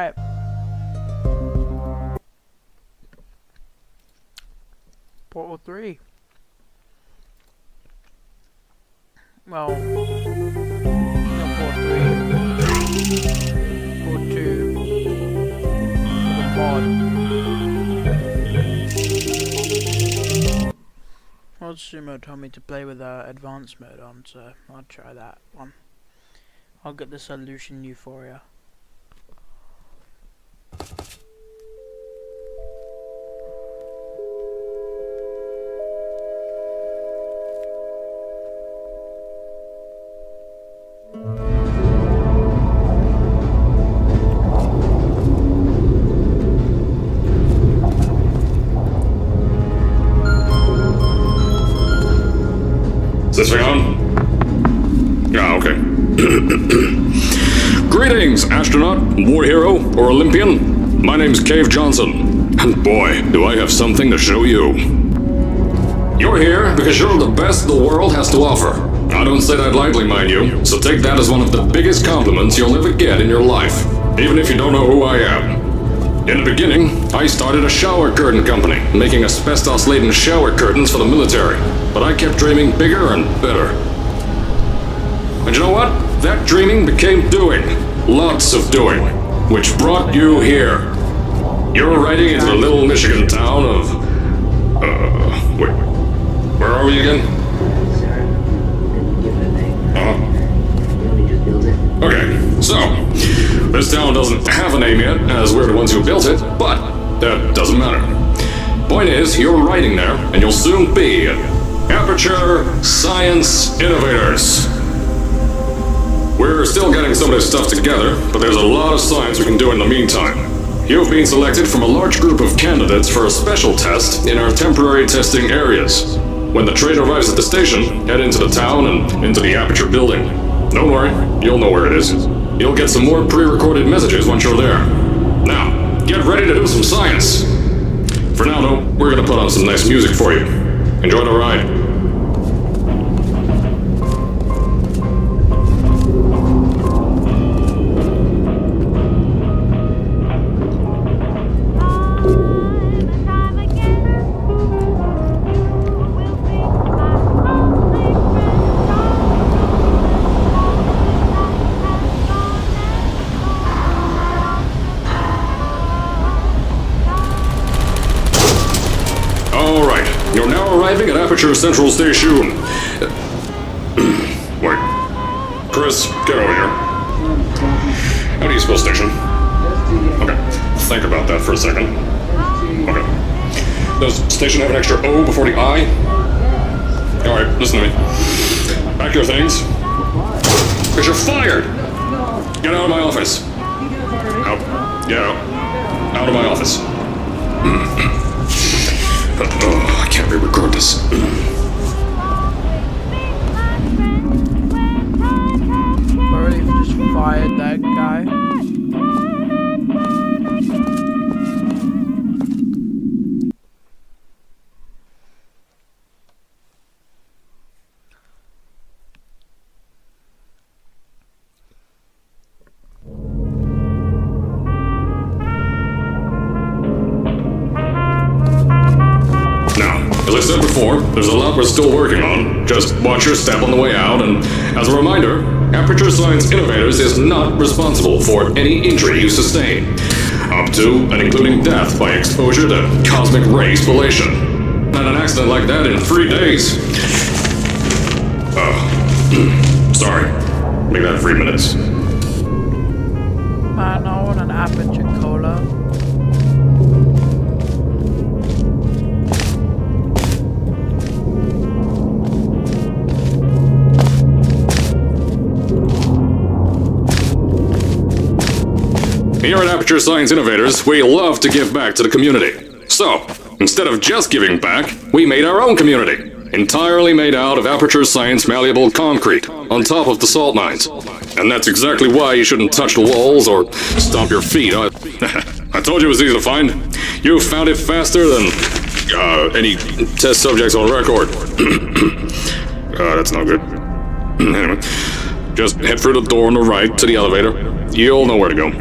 Alright. Portal 3. Well, not Portal 3. Portal 2. For the mod. PuzzleShumor told me to play with advanced mode on, so I'll try that one. I'll get the solution euphoria. Is this thing on? Yeah, okay. Greetings, astronaut, war hero, or Olympian. My name's Cave Johnson, and boy, do I have something to show you. You're here because you're the best the world has to offer. I don't say that lightly, mind you, so take that as one of the biggest compliments you'll ever get in your life, even if you don't know who I am. In the beginning, I started a shower curtain company, making asbestos-laden shower curtains for the military, but I kept dreaming bigger and better. And you know what? That dreaming became doing. Lots of doing. Which brought you here. You're riding into the little Michigan town of... wait. Where are we again? Okay, so... this town doesn't have a name yet, as we're the ones who built it, but that doesn't matter. Point is, you're riding there, and you'll soon be ApertureScience Innovators. We're still getting some of this stuff together, but there's a lot of science we can do in the meantime. You've been selected from a large group of candidates for a special test in our temporary testing areas. When the train arrives at the station, head into the town and into the Aperture building. Don't worry, you'll know where it is. You'll get some more pre-recorded messages once you're there. Now, get ready to do some science. For now, though, we're gonna put on some nice music for you. Enjoy the ride. You're now arriving at Aperture Central Station. Wait. Chris, get over here. How do you spell station? Okay, think about that for a second. Okay. Does station have an extra O before the I? Alright, listen to me. Pack your things. Because you're fired! Get out of my office. Out. Get out. Out of my office. Oh, I can't re-record this. Already just fired that guy. As I said before, there's a lot we're still working on. Just watch your step on the way out, and as a reminder, ApertureScience Innovators is not responsible for any injury you sustain, up to and including death by exposure to cosmic ray spallation. Had an accident like that in 3 days. Sorry. Make that 3 minutes. Man, I want an Aperture Cola. Here at ApertureScience Innovators, we love to give back to the community. So, instead of just giving back, we made our own community. Entirely made out of ApertureScience malleable concrete, on top of the salt mines. And that's exactly why you shouldn't touch the walls or stomp your feet. I told you it was easy to find. You found it faster than any test subjects on record. That's not good. Anyway, just head through the door on the right to the elevator. You'll know where to go.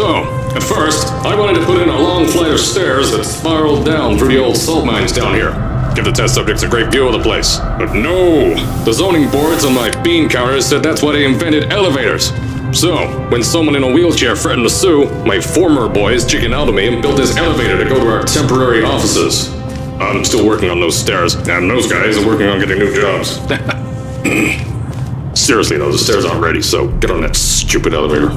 So, at first, I wanted to put in a long flight of stairs that spiraled down through the old salt mines down here. Give the test subjects a great view of the place. But no! The zoning boards on my bean counters said that's why they invented elevators. So, when someone in a wheelchair threatened to sue, my former boys chickened out of me and built this elevator to go to our temporary offices. I'm still working on those stairs, and those guys are working on getting new jobs. Seriously though, the stairs aren't ready, so get on that stupid elevator.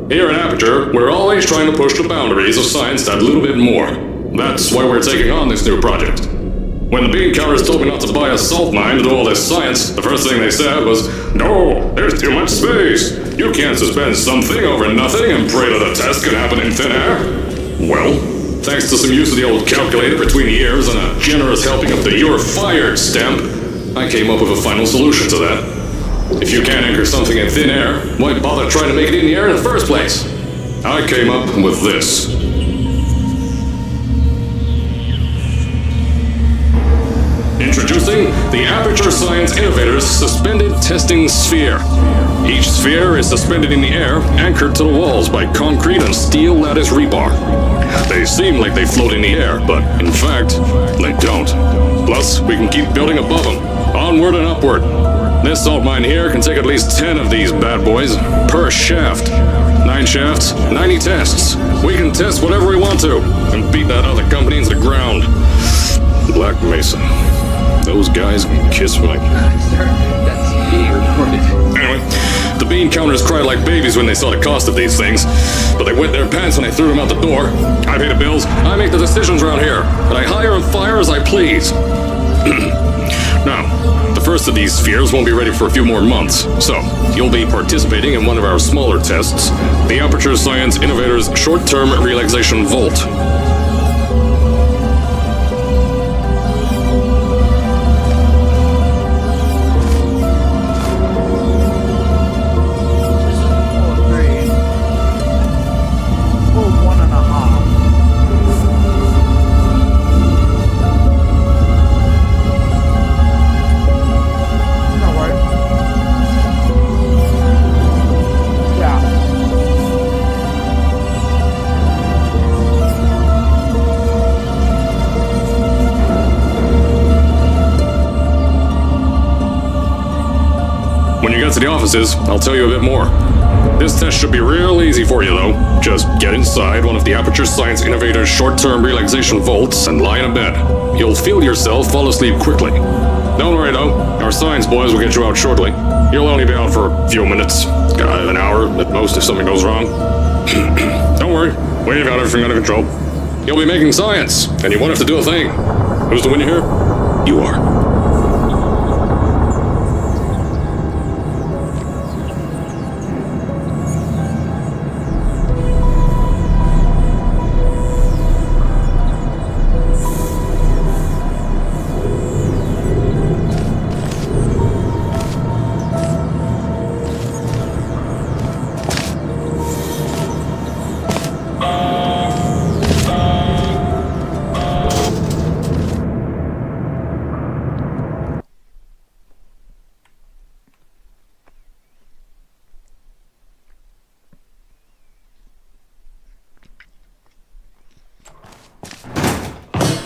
Here at Aperture, we're always trying to push the boundaries of science that little bit more. That's why we're taking on this new project. When the bean counters told me not to buy a salt mine to do all this science, the first thing they said was, "No, there's too much space. You can't suspend something over nothing and pray that the test can happen in thin air." Well, thanks to some use of the old calculator between the ears and a generous helping of the "you're fired" stamp, I came up with a final solution to that. If you can't anchor something in thin air, why bother trying to make it in the air in the first place? I came up with this. Introducing the ApertureScience Innovator's Suspended Testing Sphere. Each sphere is suspended in the air, anchored to the walls by concrete and steel lattice rebar. They seem like they float in the air, but in fact, they don't. Plus, we can keep building above them, onward and upward. This salt mine here can take at least 10 of these bad boys per shaft. 9 shafts, 90 tests. We can test whatever we want to and beat that other company into the ground. Black Mesa. Those guys can kiss my... That's being recorded. Anyway, the bean counters cried like babies when they saw the cost of these things, but they wet their pants when I threw them out the door. I pay the bills, I make the decisions around here, and I hire and fire as I please. Now, the first of these spheres won't be ready for a few more months, so you'll be participating in one of our smaller tests, the ApertureScience Innovator's Short-Term Relaxation Vault. When you get to the offices, I'll tell you a bit more. This test should be real easy for you, though. Just get inside one of the ApertureScience Innovator's short-term relaxation vaults and lie in a bed. You'll feel yourself fall asleep quickly. Don't worry, though. Our science boys will get you out shortly. You'll only be out for a few minutes. An hour at most if something goes wrong. Don't worry. We've got everything under control. You'll be making science, and you won't have to do a thing. Who's the winner here? You are.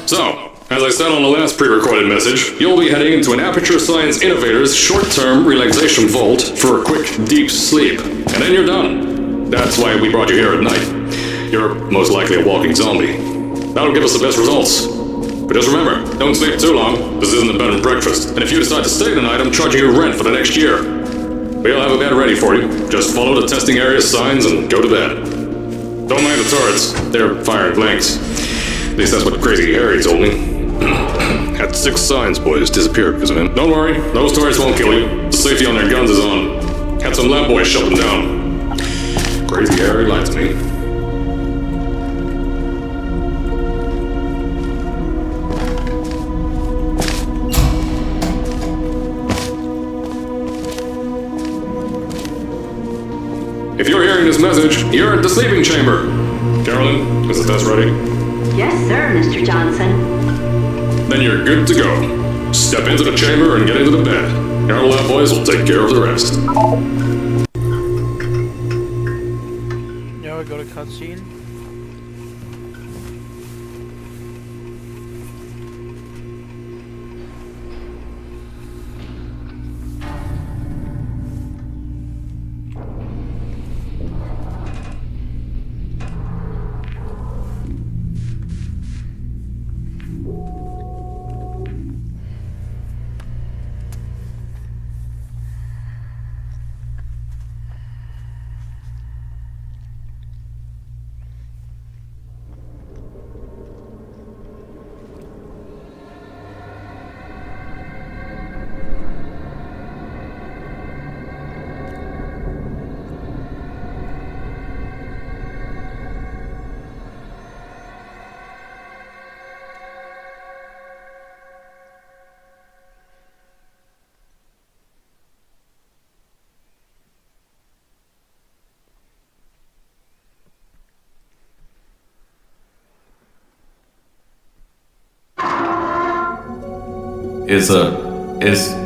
So, as I said on the last pre-recorded message, you'll be heading into an ApertureScience Innovator's short-term relaxation vault for a quick, deep sleep. And then you're done. That's why we brought you here at night. You're most likely a walking zombie. That'll give us the best results. But just remember, don't sleep too long. This isn't a bed and breakfast. And if you decide to stay the night, I'm charging you rent for the next year. We'll have a bed ready for you. Just follow the testing area signs and go to bed. Don't mind the turrets. They're firing blanks. At least that's what Crazy Harry told me. Had 6 science boys disappear because of him. Don't worry, those tourists won't kill you. The safety on their guns is on. Had some lab boys shut them down. Crazy Harry lied to me. If you're hearing this message, you're at the sleeping chamber. Carolyn, is the test ready? Yes, sir, Mr. Johnson. Then you're good to go. Step into the chamber and get into the bed. Our lab boys will take care of the rest. Yeah, I got a cutscene.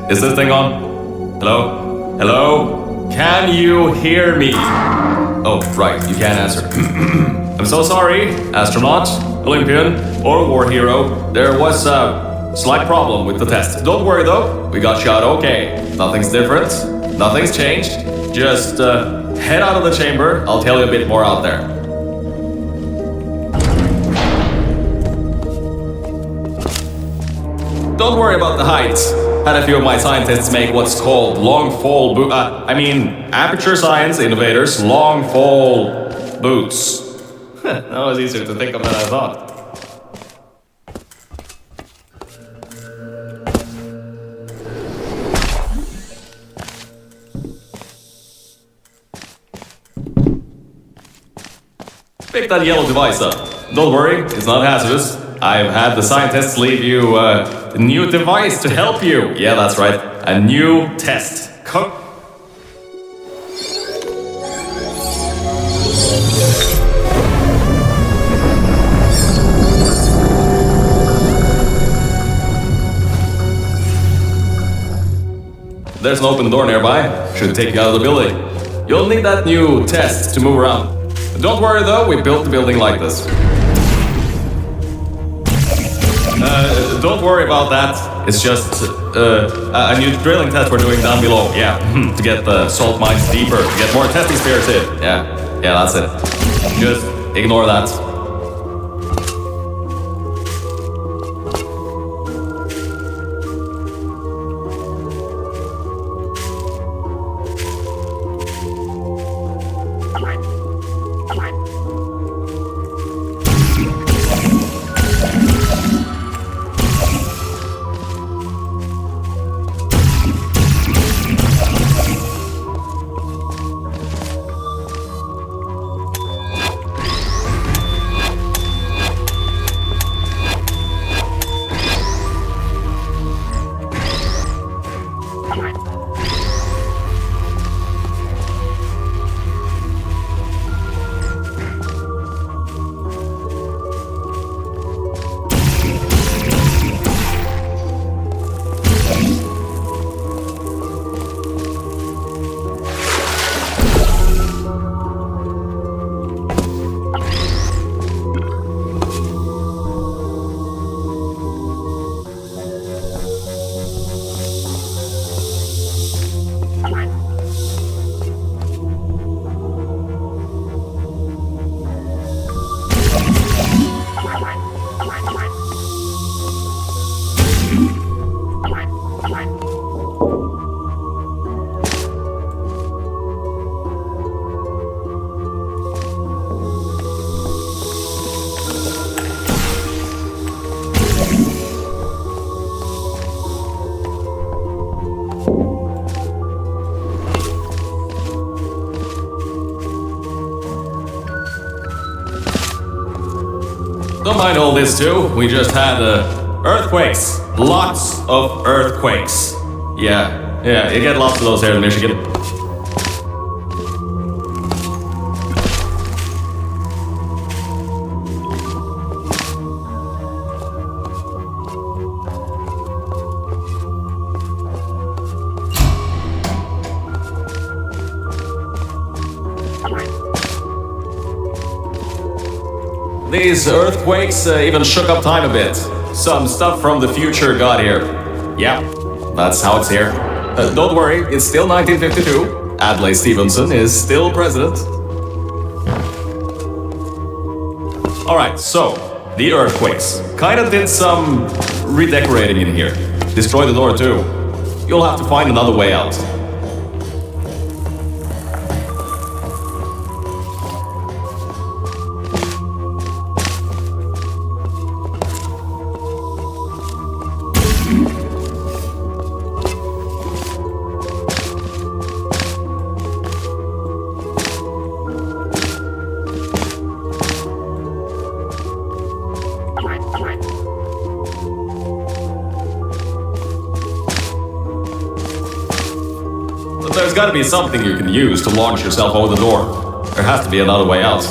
Is this thing on? Hello? Hello? Can you hear me? Oh, right, you can't answer. I'm so sorry, astronaut, Olympian, or war hero. There was a slight problem with the test. Don't worry though, we got shot okay. Nothing's different, nothing's changed. Just head out of the chamber, I'll tell you a bit more out there. Don't worry about the heights. Had a few of my scientists make what's called long-fall ApertureScience innovators long-fall boots. That was easier to think of than I thought. Pick that yellow device up. Don't worry, it's not hazardous. I've had the scientists leave you a new device to help you. Yeah, that's right. A new test. There's an open door nearby. Should take you out of the building. You'll need that new test to move around. Don't worry though, we built the building like this. Don't worry about that. It's just a new drilling test we're doing down below. Yeah, to get the salt mines deeper, to get more testing spirits in. Yeah, that's it. Just ignore that. don't mind all this too. We just had earthquakes. Lots of earthquakes. Yeah, you get lots of those here in Michigan. These earthquakes even shook up time a bit. Some stuff from the future got here. Yeah, that's how it's here. Don't worry, it's still 1952. Adlai Stevenson is still president. Alright, so, the earthquakes. Kinda did some redecorating in here. Destroyed the door too. You'll have to find another way out. There's gotta be something you can use to launch yourself over the door. There has to be another way out.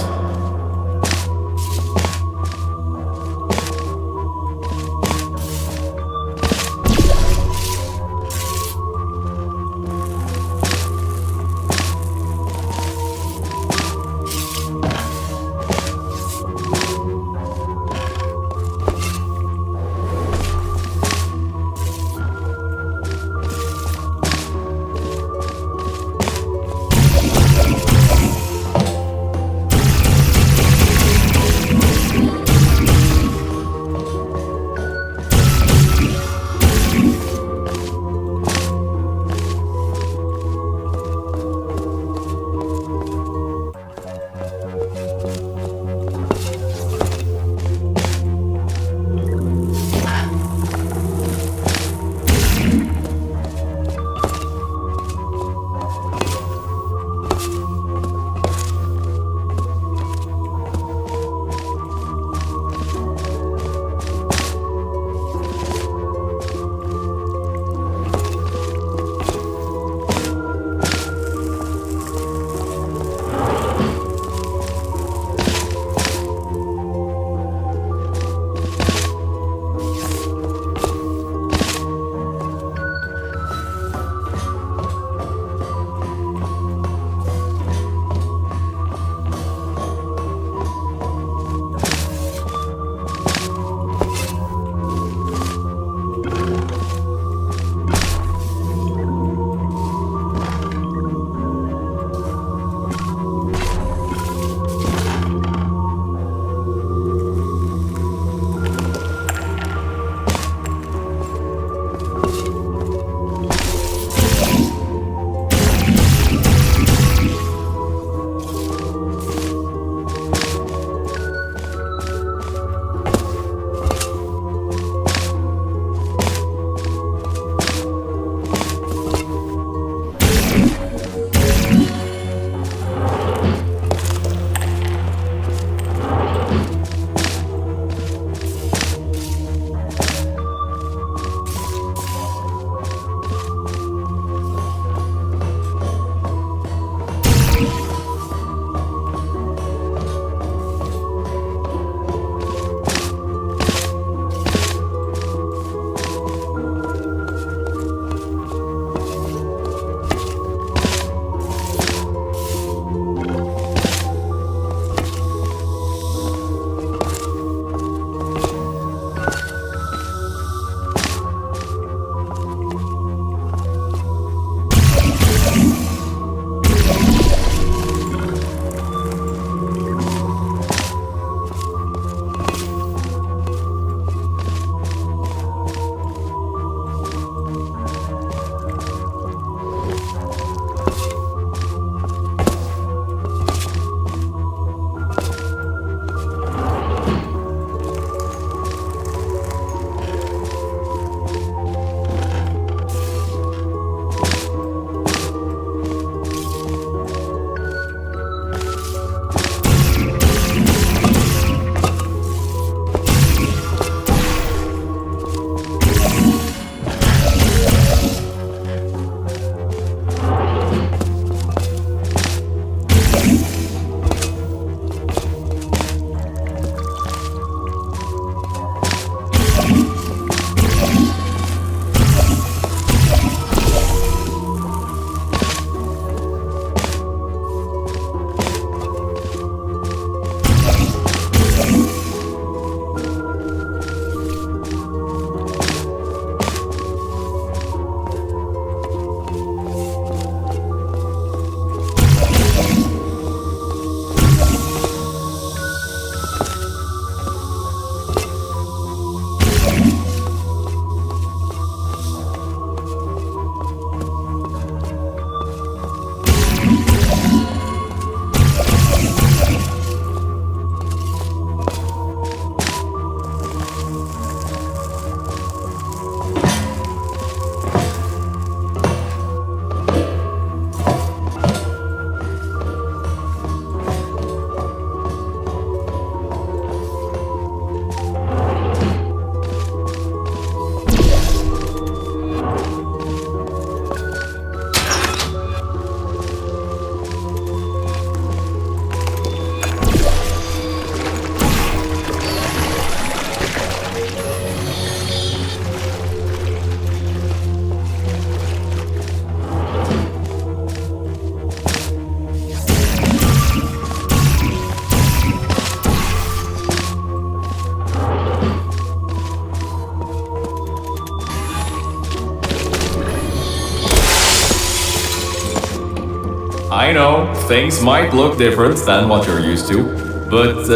I know, things might look different than what you're used to, but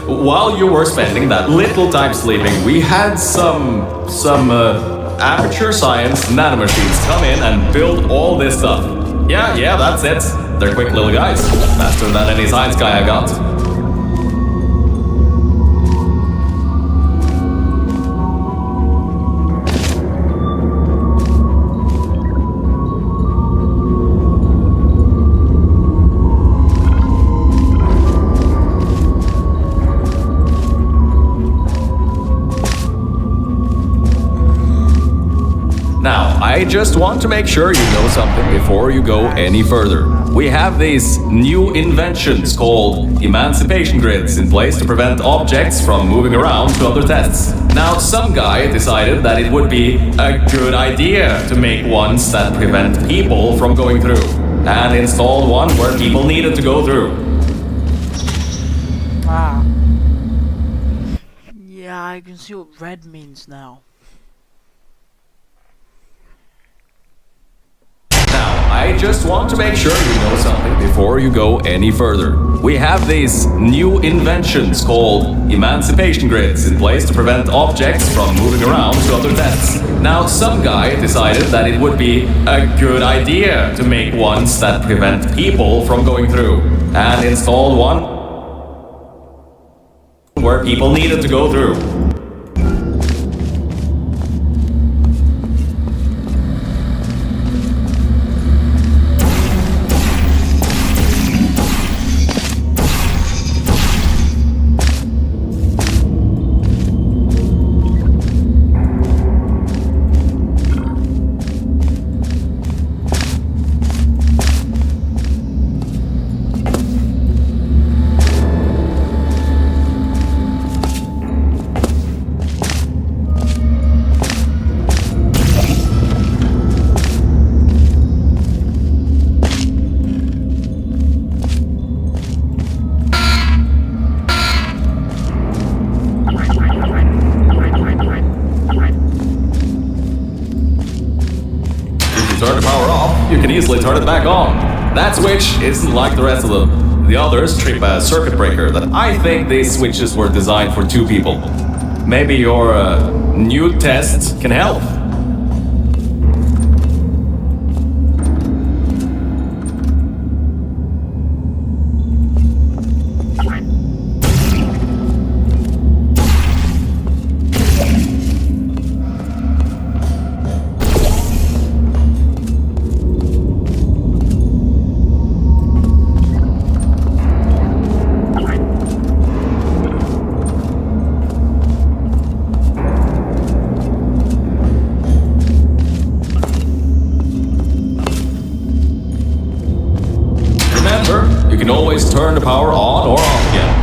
while you were spending that little time sleeping, we had some ApertureScience nanomachines come in and build all this stuff. Yeah, that's it. They're quick little guys. Faster than any science guy I got. I just want to make sure you know something before you go any further. We have these new inventions called emancipation grids in place to prevent objects from moving around to other tests. Now, some guy decided that it would be a good idea to make ones that prevent people from going through, and installed one where people needed to go through. Ah. Yeah, I can see what red means now. I just want to make sure you know something before you go any further. We have these new inventions called emancipation grids in place to prevent objects from moving around to other tests. Now, some guy decided that it would be a good idea to make ones that prevent people from going through, and installed one where people needed to go through. Turn the power off, you can easily turn it back on. That switch isn't like the rest of them. The others trip a circuit breaker that I think these switches were designed for two people. Maybe your new test can help. You can always turn the power on or off again.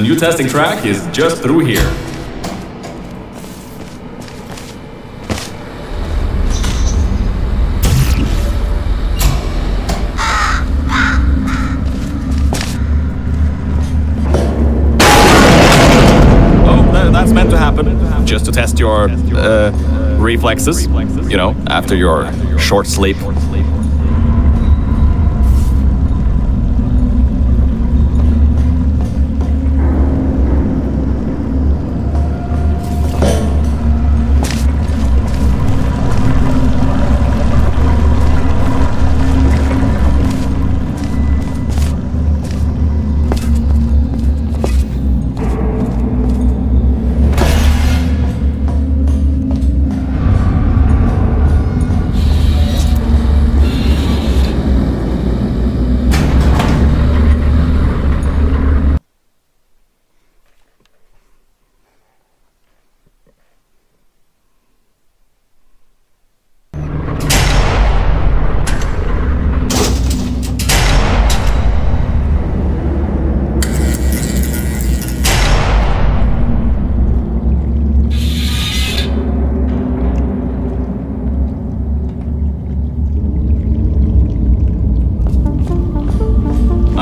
new testing track is just through here. That's meant to happen, just to test your reflexes, you know, after your short sleep.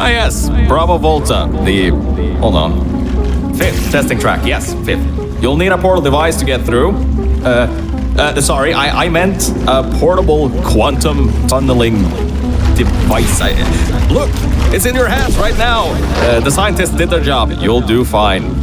Yes, Bravo Volta, hold on. 5th testing track, yes, 5th. You'll need a portal device to get through. Sorry, I meant a portable quantum tunneling device. Look, it's in your hands right now. The scientists did their job. You'll do fine.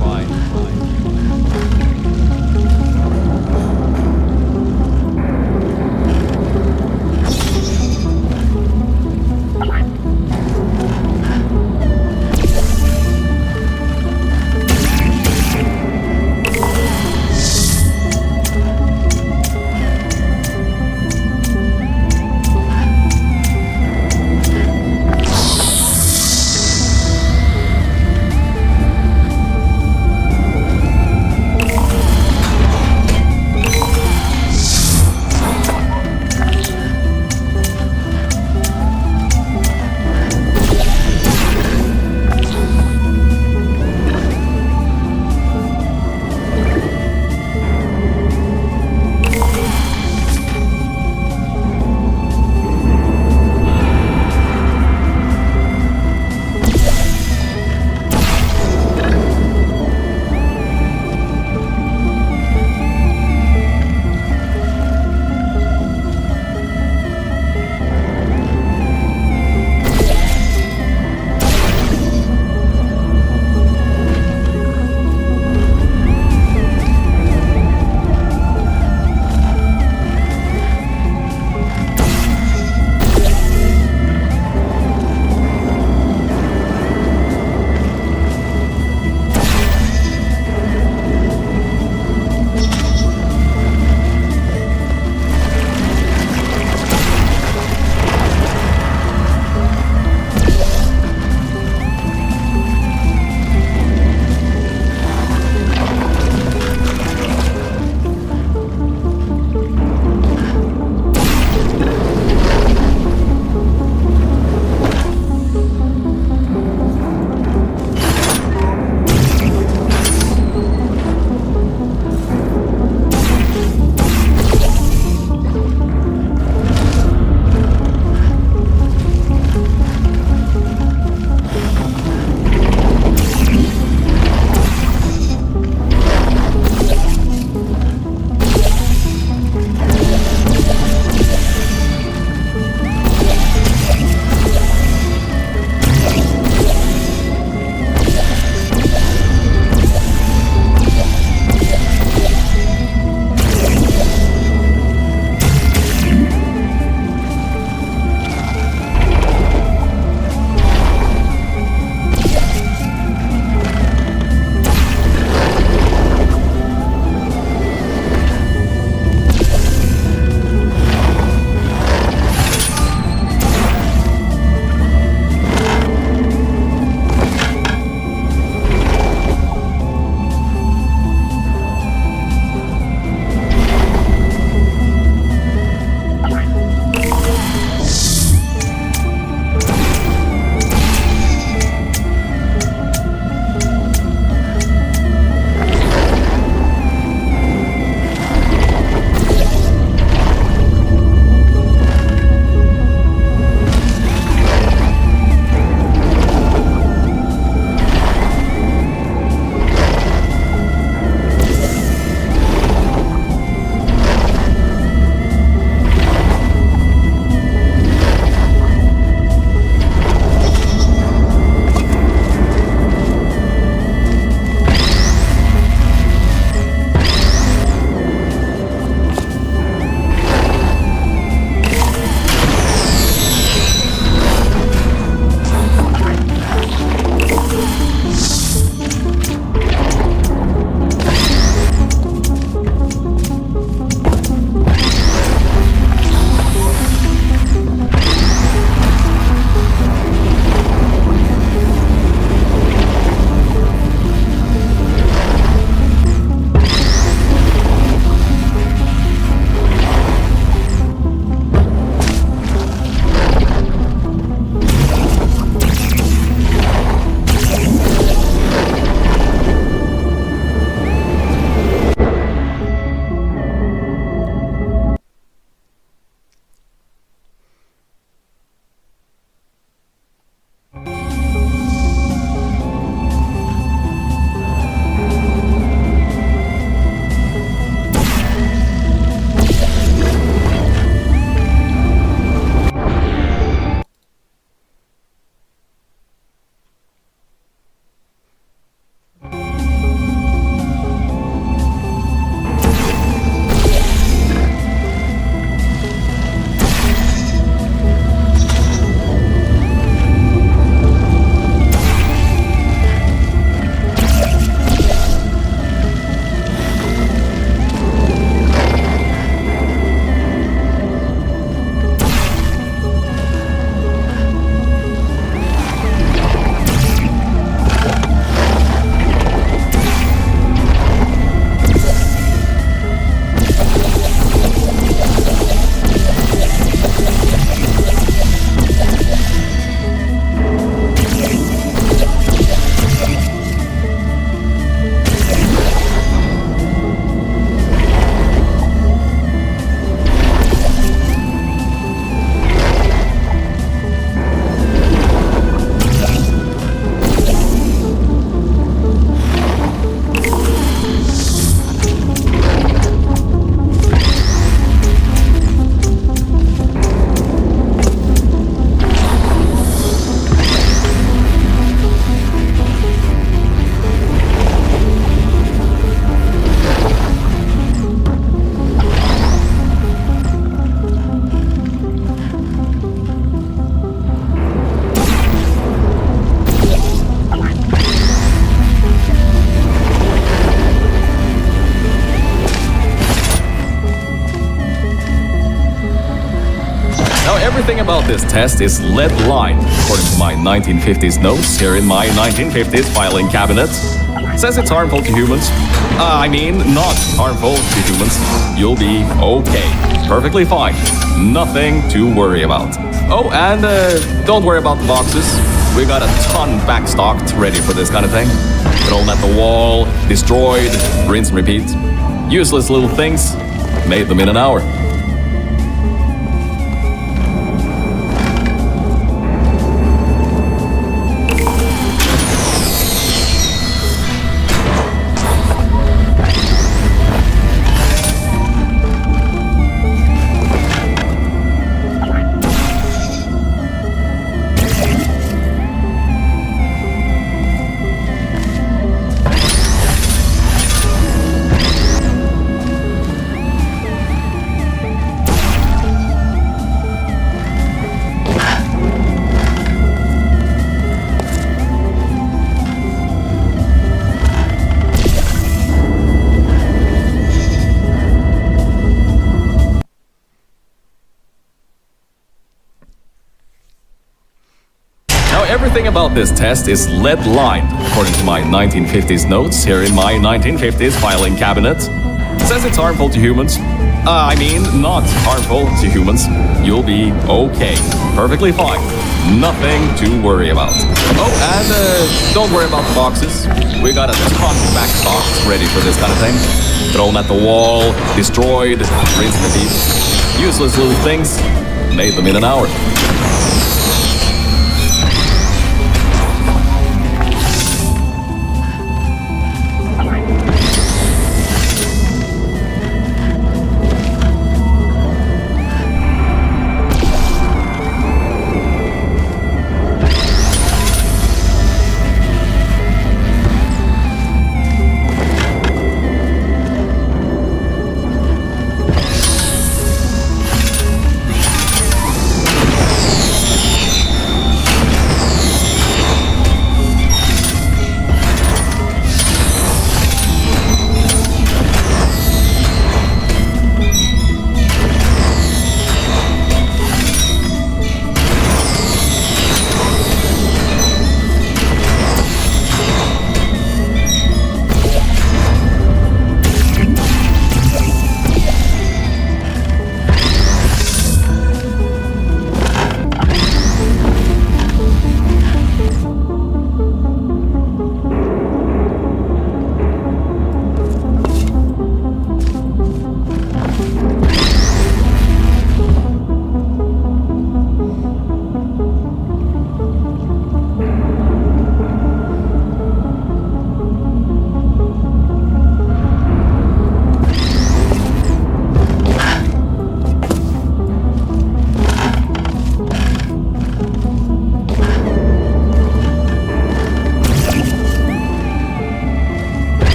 everything about this test is lead lined, according to my 1950s notes here in my 1950s filing cabinet. Says it's harmful to humans. I mean, not harmful to humans. You'll be okay. Perfectly fine. Nothing to worry about. Oh, and don't worry about the boxes. We got a ton backstocked ready for this kind of thing. Thrown at the wall, destroyed, rinse and repeat. Useless little things. Made them in an hour. Everything about this test is lead lined, according to my 1950s notes here in my 1950s filing cabinet. Says it's harmful to humans. I mean, not harmful to humans. You'll be okay. Perfectly fine. Nothing to worry about. Oh, and don't worry about the boxes. We got a ton backstocked ready for this kind of thing. Thrown at the wall, destroyed, rinse and repeat. Useless little things. Made them in an hour.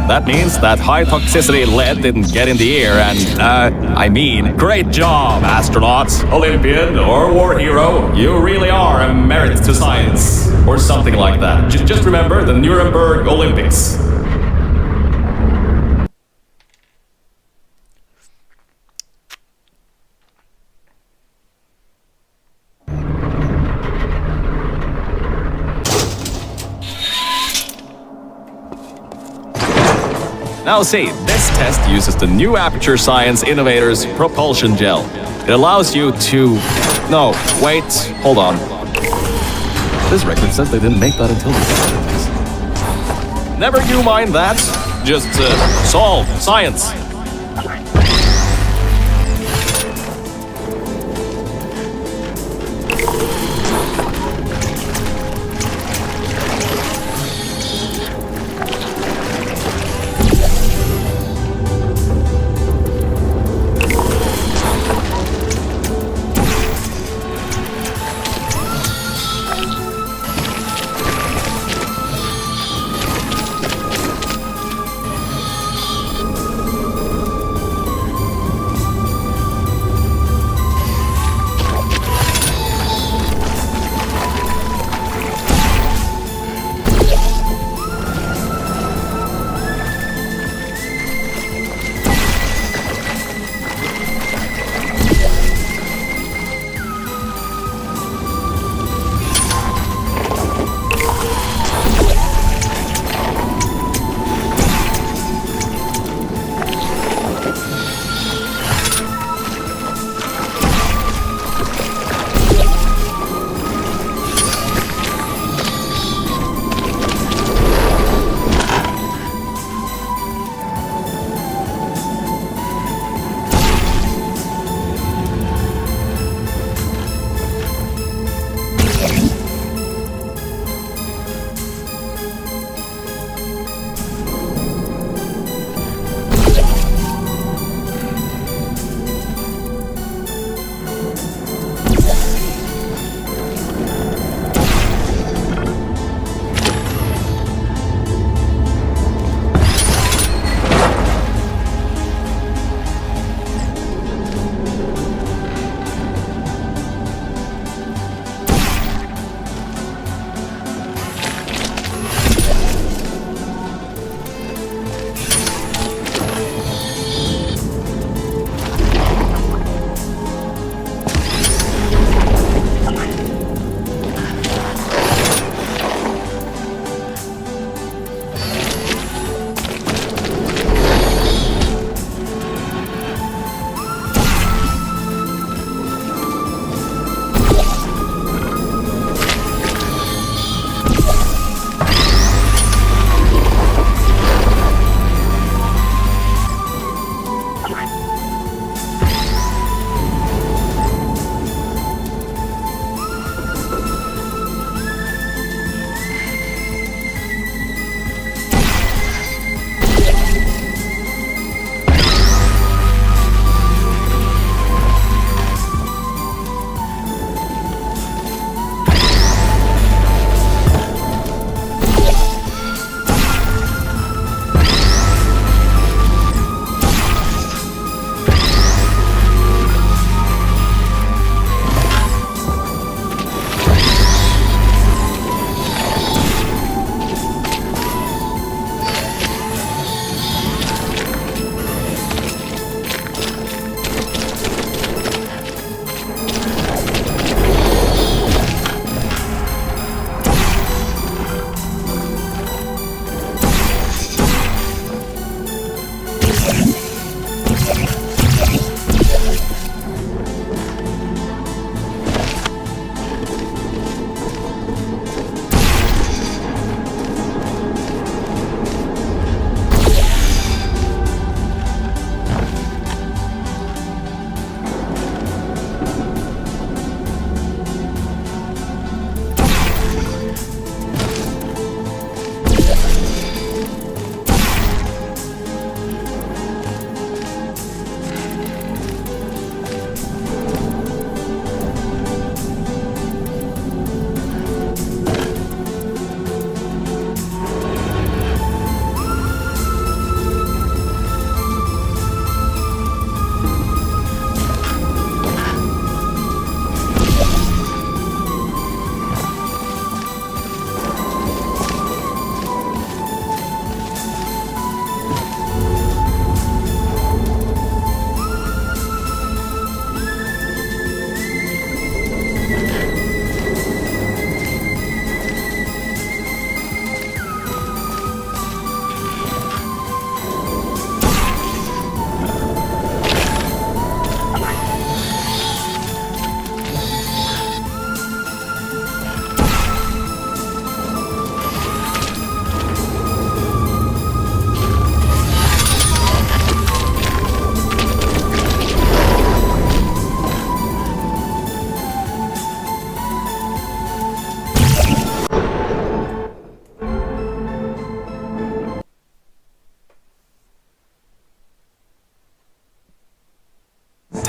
That means that high toxicity lead didn't get in the air and, I mean, great job, astronauts, Olympian, or war hero. You really are a merit to science. Or something like that. Just remember the Nuremberg Olympics. Now see, this test uses the new ApertureScience Innovators propulsion gel. It allows you to... No, wait, hold on. This record says they didn't make that until the 70s. Never you mind that. Just solve science.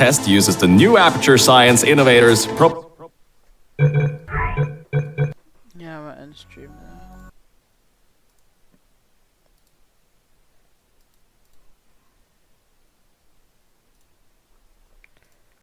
test uses the new ApertureScience Innovators Yeah, I'm end stream now.